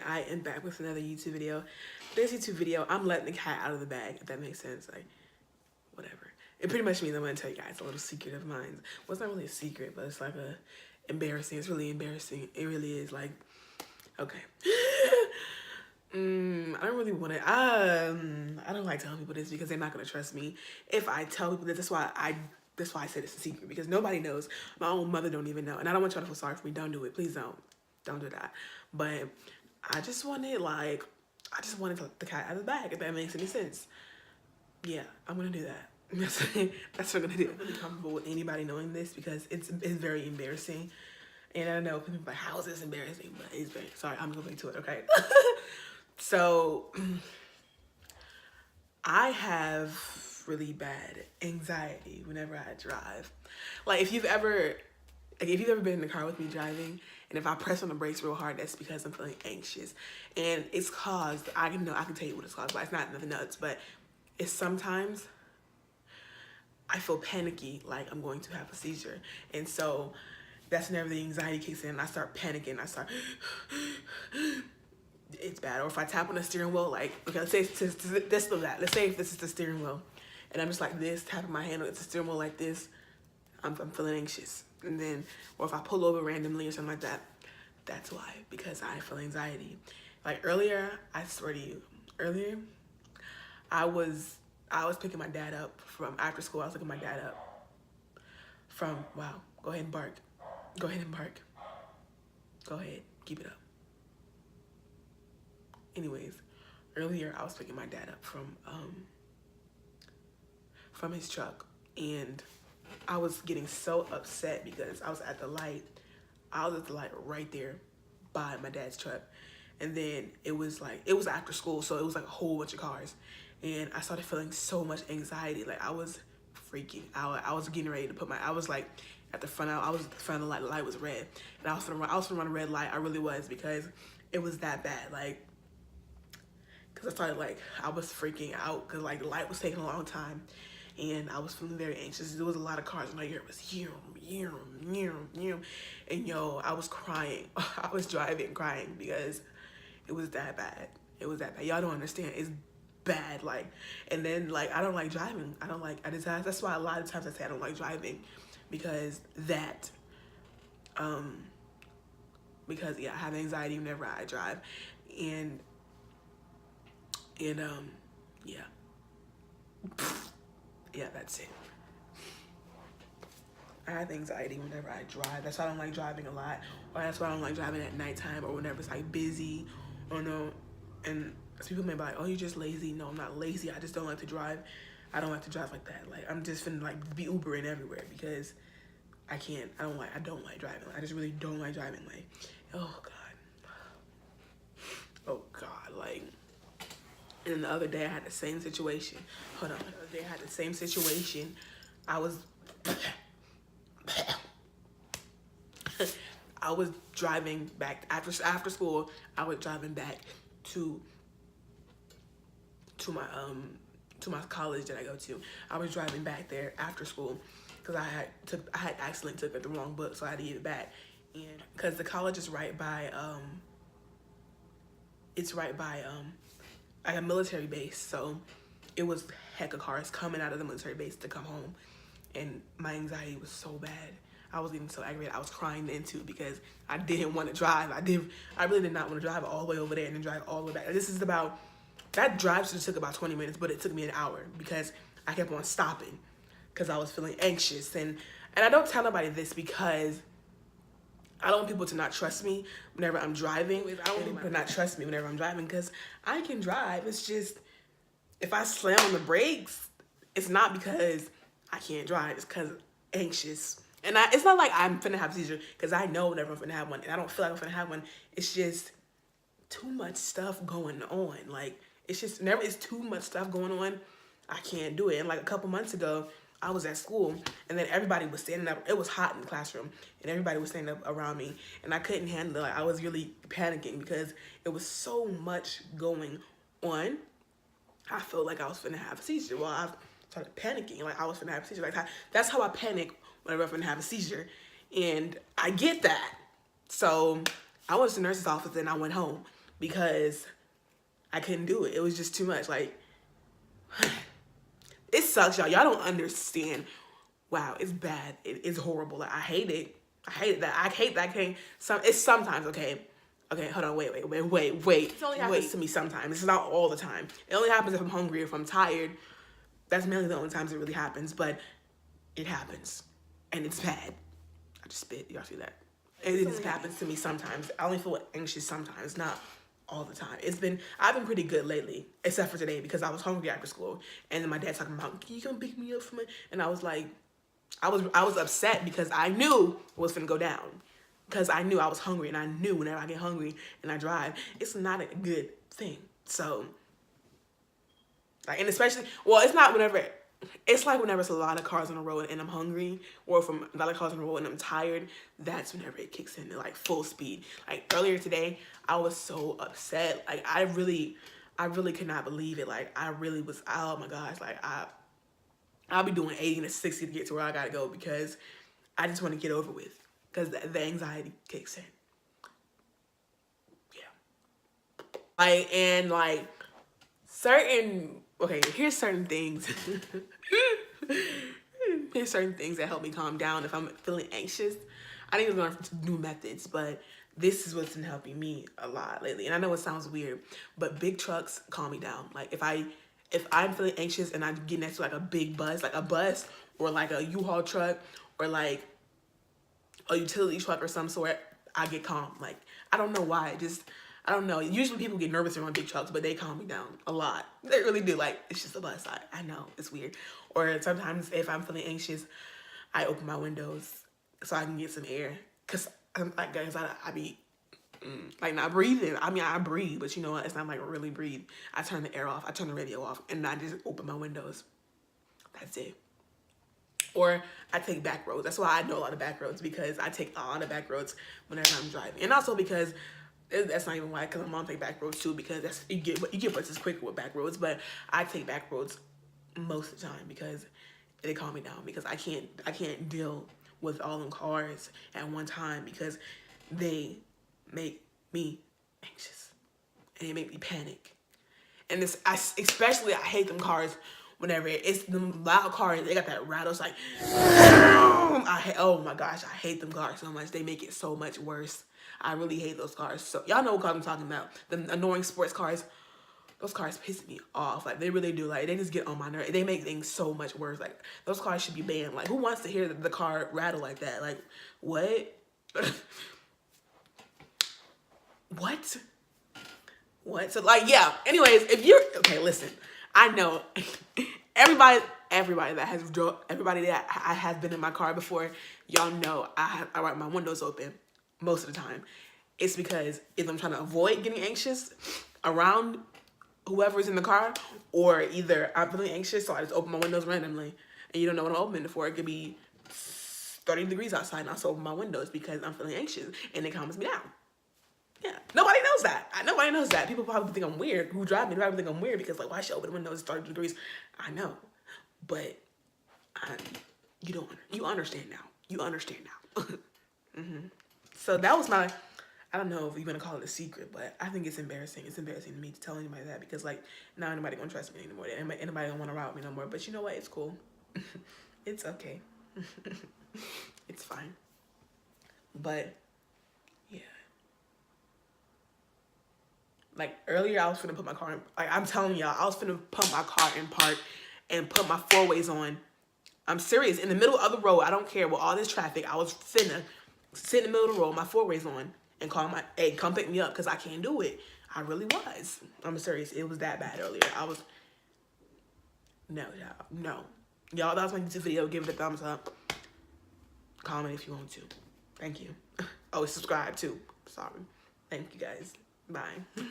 I am back with another YouTube video. This YouTube video, I'm letting the cat out of the bag, if that makes sense. Like, whatever. It pretty much means I'm gonna tell you guys a little secret of mine. Well, it's not really a secret, but it's like embarrassing. It's really embarrassing. It really is. Like, okay. I don't really want to. I don't like telling people this because they're not gonna trust me. If I tell people this, that's why I said it's a secret, because nobody knows. My own mother don't even know, and I don't want y'all to feel sorry for me. Don't do it, please don't do that. But I just wanted the cat out of the bag, if that makes any sense. Yeah, I'm gonna do that. That's what I'm gonna do. I'm really comfortable with anybody knowing this because it's very embarrassing. And I know people are like, how is this embarrassing? But it's very, sorry, I'm going to it, okay? So, I have really bad anxiety whenever I drive. Like, if you've ever been in the car with me driving, and if I press on the brakes real hard, that's because I'm feeling anxious. And it's caused, I can tell you what it's caused, but it's not nothing nuts, but it's sometimes I feel panicky, like I'm going to have a seizure. And so that's whenever the anxiety kicks in and I start panicking. It's bad. Or if I tap on the steering wheel, like, okay, let's say this or that. Let's say if this is the steering wheel and I'm just like this, tapping my hand on the steering wheel like this, I'm feeling anxious. And then, or if I pull over randomly or something like that, that's why, because I feel anxiety. Like earlier, I swear to you, I was picking my dad up from after school. I was picking my dad up from, wow, go ahead and bark. Go ahead and bark. Go ahead, keep it up. Anyways, earlier I was picking my dad up from his truck, and I was getting so upset because I was at the light. I was at the light right there by my dad's truck. And then it was after school, so it was like a whole bunch of cars. And I started feeling so much anxiety. Like I was freaking out. I was getting ready to I was like at the front, I was at the front of the light. The light was red. And I was gonna run a red light. I really was, because it was that bad. Like, cause I started I was freaking out because the light was taking a long time. And I was feeling very anxious. There was a lot of cars, and I hear it was and yo, I was crying. I was driving crying because it was that bad. It was that bad. Y'all don't understand. It's bad. Like, and then I don't like driving. That's why a lot of times I say I don't like driving, because yeah, I have anxiety whenever I drive, and yeah. Yeah, that's it. I have anxiety whenever I drive. That's why I don't like driving a lot. Or that's why I don't like driving at nighttime, or whenever it's busy, or no. And people may be like, oh, you're just lazy. No, I'm not lazy. I just don't like to drive. I don't like to drive like that. Like, I'm just finna be Ubering everywhere because I don't like driving. I just really don't like driving. Like, oh God. Like, and then the other day I had the same situation. Hold on. The other day I had the same situation. I was driving back after school. I was driving back to my college that I go to. I was driving back there after school because I had accidentally took the wrong book, so I had to give it back. And because the college is right by like a military base, so it was heck of cars coming out of the military base to come home, and my anxiety was so bad. I was getting so aggravated. I was crying then too because I didn't want to drive. I really did not want to drive all the way over there and then drive all the way back. That drive should have took about 20 minutes, but it took me an hour because I kept on stopping because I was feeling anxious. And I don't tell nobody this because I don't want people to not trust me whenever I'm driving. I don't want people to not trust me whenever I'm driving because I can drive. It's just, if I slam on the brakes, it's not because I can't drive. It's because I'm anxious. And it's not like I'm finna have a seizure, because I know whenever I'm finna have one, and I don't feel like I'm finna have one. It's just too much stuff going on. Like, it's just, whenever it's too much stuff going on, I can't do it. And a couple months ago, I was at school, and then everybody was standing up. It was hot in the classroom, and everybody was standing up around me, and I couldn't handle it. I was really panicking because it was so much going on. I felt like I was finna have a seizure. Well, I started panicking, like I was finna have a seizure. Like, that's how I panic whenever I'm finna have a seizure, and I get that. So I went to the nurse's office and I went home because I couldn't do it. It was just too much. Like, it sucks, y'all. Y'all don't understand. Wow, it's bad. It's horrible. Like, I hate it. I hate that. I hate that. It's sometimes, okay. Okay, hold on. Wait. It only happens to me sometimes. It's not all the time. It only happens if I'm hungry, if I'm tired. That's mainly the only times it really happens. But it happens, and it's bad. I just spit. Y'all see that? It just happens to me sometimes. I only feel anxious sometimes, not all the time. I've been pretty good lately, except for today because I was hungry after school, and then my dad talking about, "Can you come pick me up from it?" And I was like, I was upset because I knew what was gonna go down, because I knew I was hungry, and I knew whenever I get hungry and I drive, it's not a good thing. So, like, and especially, well, it's not whenever. It's like whenever it's a lot of cars on the road and I'm hungry, or if a lot of cars on the road and I'm tired, that's whenever it kicks in, like full speed. Like earlier today, I was so upset. Like I really could not believe it. Like I really was, oh my gosh, like I'll be doing 80 and 60 to get to where I gotta go because I just want to get over with, because the anxiety kicks in. Yeah. Like here's certain things. Here's certain things that help me calm down if I'm feeling anxious. I need to learn new methods, but this is what's been helping me a lot lately. And I know it sounds weird, but big trucks calm me down. Like if I'm feeling anxious and I get next to like a big bus, like a bus or like a U-Haul truck or like a utility truck or some sort, I get calm. Like I don't know why. I don't know. Usually people get nervous around big trucks, but they calm me down a lot. They really do. Like, it's just a bus. I know. It's weird. Or sometimes if I'm feeling anxious, I open my windows so I can get some air. Because I'm like, guys, I be, like, not breathing. I mean, I breathe, but you know what? It's not like really breathe. I turn the air off. I turn the radio off. And I just open my windows. That's it. Or I take back roads. That's why I know a lot of back roads, because I take a lot of back roads whenever I'm driving. And also because that's not even why, because my mom take back roads too, because that's you get places quicker with back roads. But I take back roads most of the time because they calm me down, because I can't deal with all them cars at one time, because they make me anxious and they make me panic. And especially I hate them cars whenever it's the loud cars. They got that rattle. It's like, oh my gosh, I hate them cars so much. They make it so much worse. I really hate those cars. So y'all know what cars I'm talking about. The annoying sports cars. Those cars piss me off. Like they really do. Like they just get on my nerves. They make things so much worse. Like those cars should be banned. Like who wants to hear the car rattle like that? Like what? What? So like, yeah. Anyways, if you're okay, listen. I know everybody that I have been in my car before, y'all know I write my windows open most of the time. It's because either I'm trying to avoid getting anxious around whoever's in the car, or either I'm feeling anxious, so I just open my windows randomly, and you don't know what I'm opening it for. It could be 30 degrees outside, and I still open my windows because I'm feeling anxious, and it calms me down. Yeah, nobody knows that. Nobody knows that. People probably think I'm weird. Who drive me? They probably think I'm weird because, like, why should I open the windows 30 degrees? I know, but you understand now. You understand now. So that was my, I don't know if you're gonna call it a secret, but I think it's embarrassing. It's embarrassing to me to tell anybody that, because like now anybody gonna trust me anymore. Anybody don't want to ride with me no more. But you know what? It's cool. It's okay. It's fine. But yeah. Like earlier, I was finna put my car in, like I'm telling y'all, I was finna put my car in park and put my four ways on. I'm serious. In the middle of the road, I don't care with all this traffic, I was finna sit in the middle of the road, my four ways on, and call my, hey, come pick me up, because I can't do it. I really was. I'm serious. It was that bad earlier. No, y'all. No. Y'all, that was my YouTube video. Give it a thumbs up. Comment if you want to. Thank you. Oh, subscribe too. Sorry. Thank you guys. Bye.